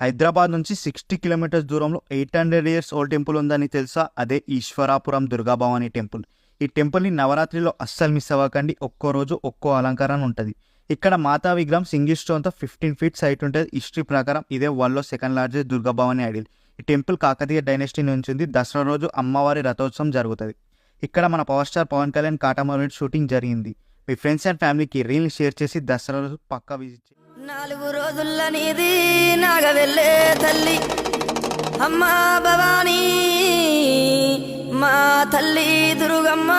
హైదరాబాద్ నుంచి 60 కిలోమీటర్స్ దూరంలో 800 years old temple ఉందని తెలుసా? అదే ఈశ్వరాపురం దుర్గాభవాని టెంపుల్. ఈ టెంపుల్ని నవరాత్రిలో అస్సలు మిస్ అవ్వకండి. ఒక్కో రోజు ఒక్కో అలంకరణ ఉంటుంది. ఇక్కడ మాతా విగ్రహం సింగిల్ స్టోన్తో 15 ఫీట్స్ హైట్ ఉంటుంది. హిస్టరీ ప్రకారం ఇదే వరల్డ్లో సెకండ్ లార్జెస్ట్ దుర్గాభవాని ఐడిల్. ఈ టెంపుల్ కాకతీయ డైనెస్టీ నుంచి ఉంది. దసరా రోజు అమ్మవారి రథోత్సవం జరుగుతుంది. ఇక్కడ మన power star Pawan Kalyan Katamarayudu shooting జరిగింది. మీ ఫ్రెండ్స్ అండ్ ఫ్యామిలీకి రీల్ షేర్ చేసి దసరా రోజు పక్కా విజిట్ చేయండి. 4 రోజుల నీది నాగవెల్లే తల్లి అమ్మా భవానీ, మా తల్లి దుర్గమ్మ.